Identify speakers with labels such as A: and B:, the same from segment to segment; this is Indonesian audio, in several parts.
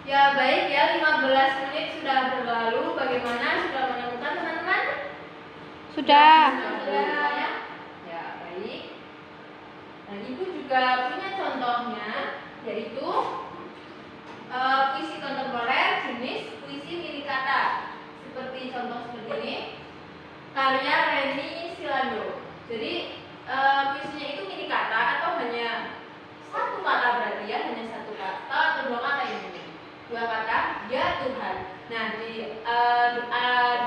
A: Ya baik ya, 15 menit sudah berlalu. Bagaimana, sudah menemukan teman-teman?
B: Sudah.
A: Ya. Ya baik. Nah ibu juga punya contohnya, yaitu puisi kontemporer jenis puisi milik kata. Seperti contoh seperti ini, karya Reni Silando. Jadi puisinya itu milik kata atau hanya satu kata, berarti ya, hanya satu kata atau dua kata ini. Dua kata, ya Tuhan. Nah di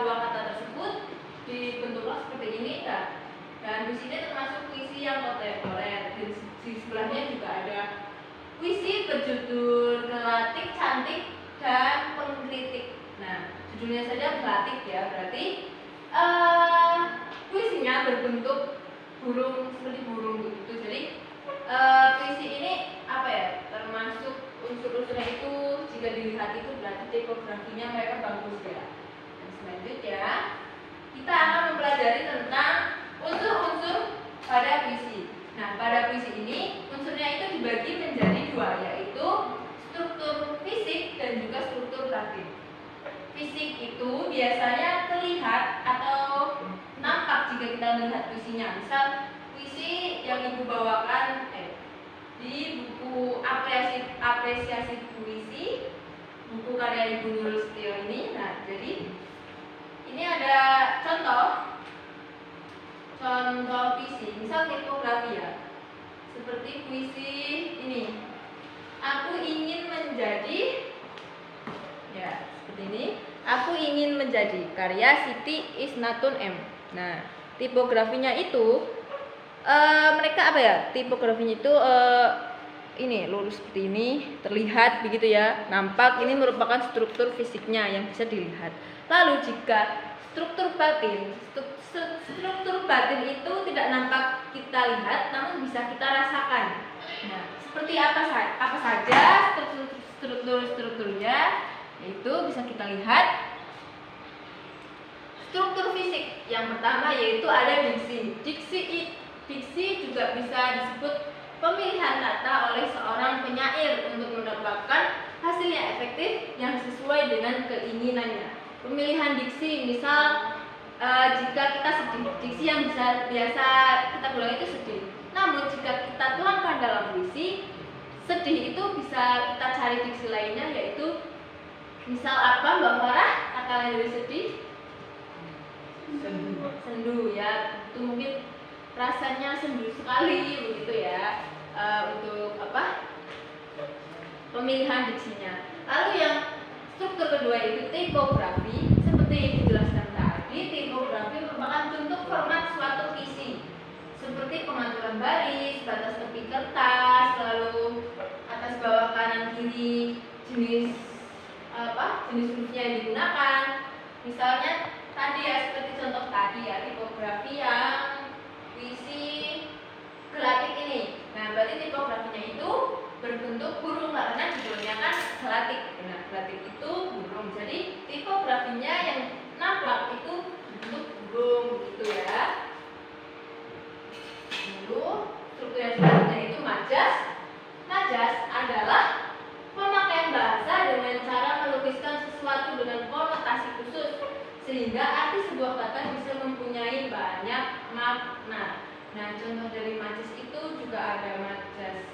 A: dua kata tersebut dibentuklah seperti ini. Dan puisi ini termasuk puisi yang kontemporer. Di sebelahnya juga ada puisi berjudul Gelatik Cantik dan Pengkritik. Nah judulnya saja gelatik ya, berarti puisinya berbentuk burung, seperti burung begitu. Jadi puisi ini apa ya, termasuk unsur-unsurnya itu jika dilihat itu berarti tipografinya mereka bagus ya. Dan selanjutnya kita akan mempelajari tentang unsur-unsur pada puisi. Nah pada puisi ini unsurnya itu dibagi menjadi dua, yaitu struktur fisik dan juga struktur batin. Fisik itu biasanya terlihat atau nampak jika kita melihat puisinya. Misal puisi yang ibu bawakan di buku apresiasi puisi, buku karya Ibu Nurul Setio ini. Nah jadi ini ada contoh puisi, misal tipografi ya, seperti puisi ini, aku ingin menjadi, ya seperti ini, aku ingin menjadi, karya Siti Isnatun M. Nah tipografinya itu mereka apa ya, tipografinya itu ini lurus seperti ini, terlihat begitu ya, nampak. Ini merupakan struktur fisiknya yang bisa dilihat. Lalu jika struktur batin itu tidak nampak kita lihat, namun bisa kita rasakan. Nah seperti apa saja strukturnya, yaitu bisa kita lihat. Struktur fisik yang pertama yaitu ada diksi. Diksi juga bisa disebut pemilihan kata oleh seorang penyair untuk mendapatkan hasil yang efektif yang sesuai dengan keinginannya. Pemilihan diksi, misal jika kita sedih, diksi yang biasa kita bilang itu sedih. Namun jika kita tuangkan dalam puisi, sedih itu bisa kita cari diksi lainnya, yaitu misal apa Mbak Farah, kata lain dari sedih? Sendu ya, itu mungkin rasanya sendu sekali begitu ya. Untuk apa, pemilihan diksinya. Lalu yang struktur kedua itu tipografi. Seperti yang dijelaskan tadi, tipografi merupakan bentuk format suatu puisi, seperti pengaturan baris, batas tepi kertas, lalu atas bawah kanan kiri, jenis hurufnya yang digunakan. Misalnya tadi ya, seperti contoh tadi ya, tipografi yang puisi gelatik ini. Nah berarti tipografinya itu berbentuk burung karena judulnya kan gelatik. Nah gelatik itu burung, jadi tipografinya yang nampak itu bentuk burung gitu ya. Lalu struktur yang selanjutnya itu majas. Majas adalah pemakaian bahasa dengan cara melukiskan sesuatu dengan konotasi khusus, sehingga arti sebuah kata bisa mempunyai banyak makna. Nah contoh dari majas itu juga ada majas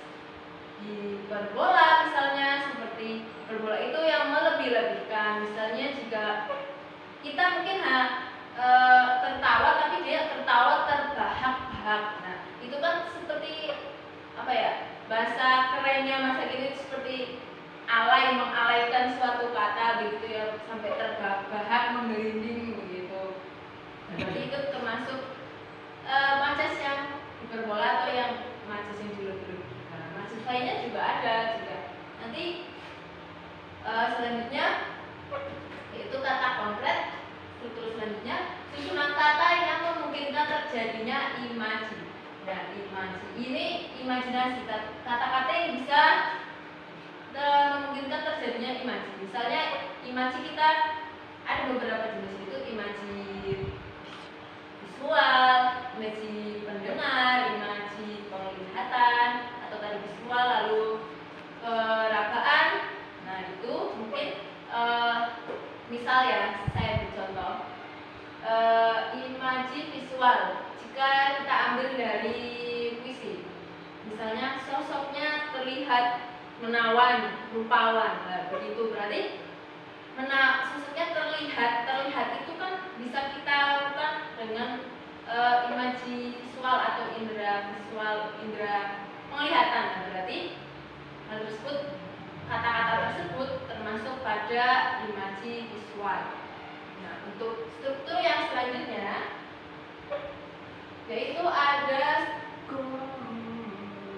A: hiperbola, misalnya seperti hiperbola itu yang melebih-lebihkan. Misalnya jika kita mungkin tertawa tapi dia tertawa terbahak-bahak. Nah itu kan seperti apa ya, bahasa kerennya masa kini seperti mengalaikan suatu kata begitu ya, sampai terbahak-bahak, menggelinding begitu. Nah, berarti itu termasuk majas yang hiperbola atau yang majas yang dilebih-lebih. Nah, majas lainnya juga ada juga. Nanti selanjutnya yaitu kata konkret. Struktur selanjutnya susunan kata yang memungkinkan terjadinya imaji. Nah, imaji ini imajinasi, kata-kata yang bisa memungkinkan terjadinya imaji. Misalnya imaji kita ada beberapa jenis, itu imaji visual, imaji pendengar, imaji penglihatan, atau tadi visual lalu peragaan. Nah itu menawan, rupawan. Nah, begitu berarti sosoknya terlihat itu kan bisa kita lakukan dengan imaji visual atau indera visual, indera penglihatan. Nah, berarti hal tersebut, kata-kata tersebut termasuk pada imaji visual. Nah, untuk struktur yang selanjutnya yaitu ada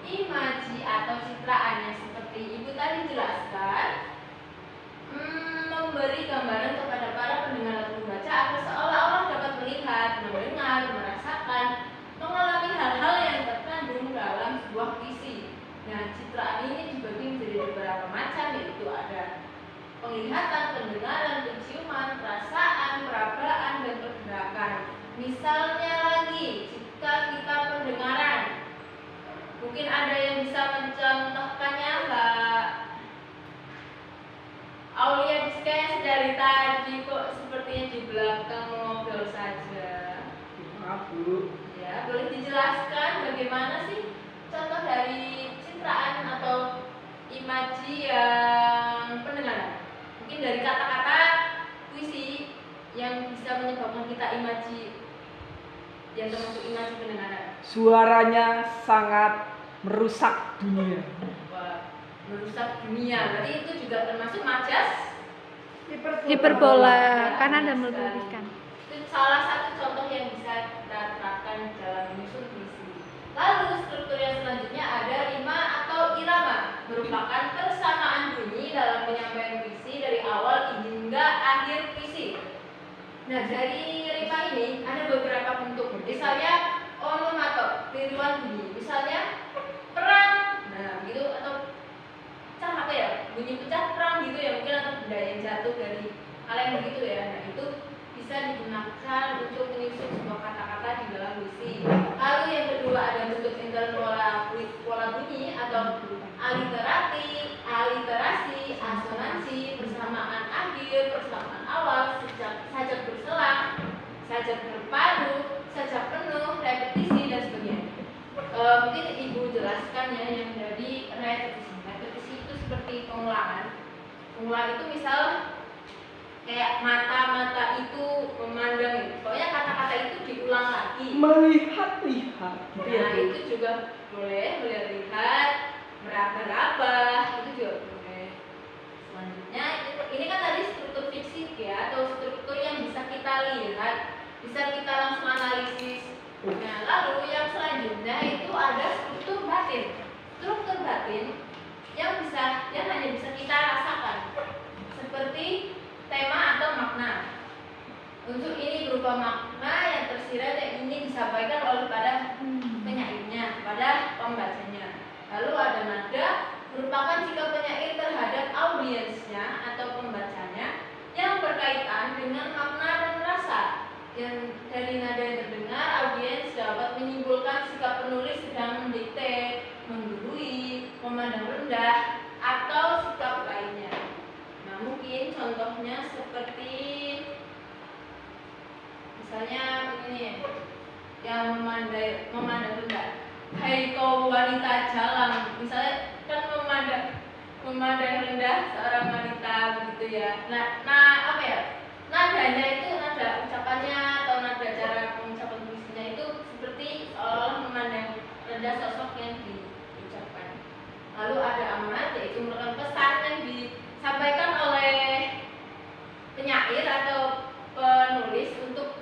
A: imaji atau citraan yang seperti ibu tadi jelaskan, memberi gambaran kepada para pendengar atau pembaca agar seolah-olah dapat melihat, mendengar, merasakan, mengalami hal-hal yang terkandung dalam sebuah puisi. Nah, citraan ini dibagi menjadi beberapa macam, yaitu ada penglihatan, pendengaran, penciuman, perasaan, perabaan, dan pergerakan. Misalnya lagi, jika kita pendengaran, mungkin ada yang bisa mencontohkannya, Mbak Aulia Diskaya dari tadi kok sepertinya di belakang ngobrol saja.
C: Maaf Bu.
A: Ya, boleh dijelaskan bagaimana sih contoh dari citraan atau imaji yang pendengaran? Mungkin dari kata-kata puisi yang bisa menyebabkan kita imaji, yang termasuk imaji pendengaran.
C: Suaranya sangat merusak dunia.
A: Wah, merusak dunia. Berarti itu juga termasuk majas
B: Hiperbola karena ada meluruskan.
A: Itu salah satu contoh yang bisa kita terapkan dalam menyusun puisi. Lalu struktur yang selanjutnya ada rima atau irama, merupakan persamaan bunyi dalam penyampaian puisi dari awal hingga akhir puisi. Nah, dari rima ini ada beberapa bentuk. Misalnya onomato, tiruan bunyi. Misalnya perang, nah gitu, atau pecah apa ya, bunyi pecah perang gitu ya, mungkin, atau benda yang jatuh dari hal yang begitu ya. Nah, itu bisa digunakan untuk menyusun sebuah kata-kata di dalam puisi. Lalu yang kedua ada bentuk pola bunyi atau aliterasi, asonansi, persamaan akhir, persamaan awal, sajak berselang, sajak berpadu, sajak penuh, repetisi, dan sebagainya. Mungkin ibu jelaskan ya yang dari repetisi. Repetisi itu seperti pengulangan. Pengulangan itu misal kayak mata itu memandang itu. Pokoknya kata-kata itu diulang lagi.
C: Melihat-lihat.
A: Nah, itu juga boleh, melihat, meraba-raba, itu juga boleh. Selanjutnya, ini kan tadi struktur fiksi ya, atau struktur yang bisa kita lihat, bisa kita langsung analisis. Nah, lalu yang selanjutnya itu ada struktur batin. Struktur batin yang hanya bisa kita rasakan, seperti tema atau makna. Unsur ini berupa makna yang tersirat yang ingin disampaikan oleh pada penyairnya, pada pembacanya. Lalu ada nada, merupakan sikap penyair terhadap audiensnya atau pembacanya yang berkaitan dengan makna dan rasa. Yang dari nada yang terdengar, audiens dapat menyimpulkan sikap penulis sedang mendikte, menggurui, memandang rendah, atau sikap lainnya. Nah, mungkin contohnya seperti misalnya ini yang memandang rendah. Hai kau wanita jalang, misalnya kan memandang rendah seorang wanita begitu ya. Nah apa ya? Nadanya itu, nada ucapannya atau nada cara pengucapan puisinya itu seperti seolah memandang rendah sosok yang diucapkan. Lalu ada amanat, yaitu merupakan pesan yang disampaikan oleh penyair atau penulis untuk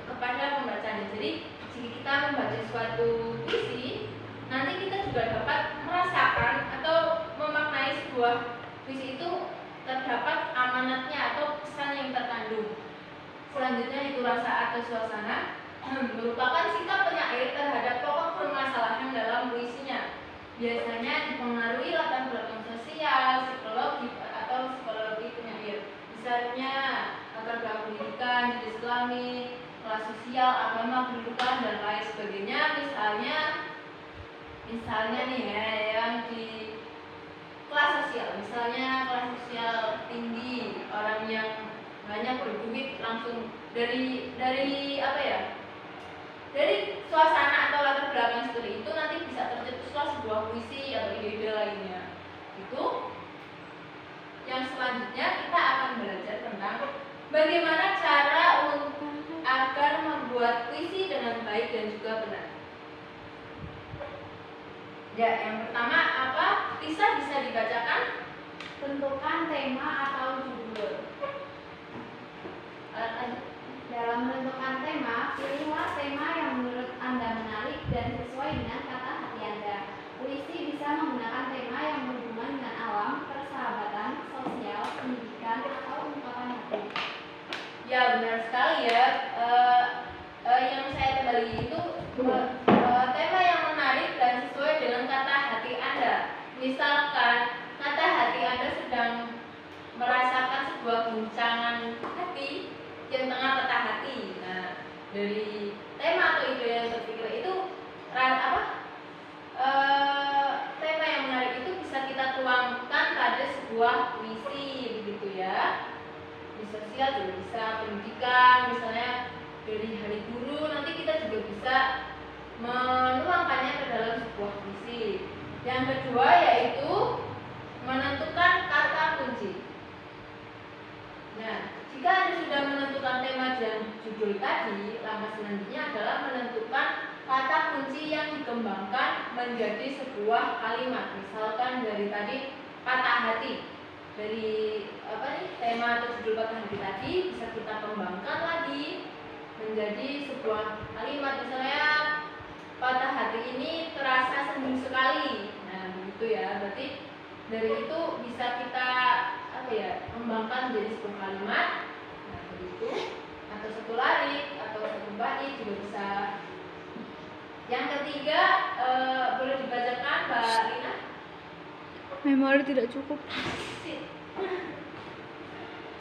A: kepada pembacanya. Jadi jika kita membaca suatu puisi, nanti kita juga dapat merasakan atau memaknai sebuah puisi itu, terdapat amanatnya atau pesan yang terkandung. Selanjutnya itu rasa atau suasana, merupakan sikap penyair terhadap pokok permasalahan dalam puisinya. Biasanya dipengaruhi latar belakang sosial, psikologi atau psikologi penyair. Misalnya latar belakang pendidikan, jenis kelamin, kelas sosial, agama, kedudukan, dan lain sebagainya. Misalnya nih ya, yang di kelas sosial, misalnya kelas sosial tinggi, orang yang banyak berduit, langsung dari apa ya, dari suasana atau latar belakang seperti itu nanti bisa tercetuslah sebuah puisi atau ide-ide lainnya. bagaimana cara agar membuat puisi dengan baik dan juga benar? Ya, yang pertama apa? Bisa dibacakan?
B: Tentukan tema atau judul. Dalam menentukan tema, pilihlah tema yang menurut Anda menarik dan sesuai dengan kata hati Anda. Puisi bisa menggunakan tema yang berhubungan dengan alam, persahabatan, sosial, pendidikan, atau ungkapan hati.
A: Ya, benar sekali ya. Yang saya kembali itu tema yang menarik dan sesuai dengan kata hati Anda. Misalkan kata hati Anda sedang merasakan sebuah guncangan hati yang tengah patah hati. Nah, dari tema atau ide yang terpikir itu tema yang menarik itu bisa kita tuangkan pada sebuah puisi, begitu ya. Di sosial juga bisa, pendidikan misalnya dari hari guru, nanti kita juga bisa menuangkannya ke dalam sebuah puisi. Yang kedua yaitu menentukan kata kunci. Nah, jika Anda sudah menentukan tema dan judul tadi, langkah selanjutnya adalah menentukan kata kunci yang dikembangkan menjadi sebuah kalimat. Misalkan dari tadi patah hati, dari tema atau judul patah hati tadi bisa kita kembangkan lagi menjadi sebuah kalimat. Misalnya patah hati ini terasa sendu sekali. Nah, begitu ya. Berarti dari itu bisa kita kembangkan menjadi sebuah kalimat. Nah, begitu. Atau satu larik atau satu bait juga bisa. Yang ketiga, boleh dibacakan Mbak Rina?
B: Memori tidak cukup.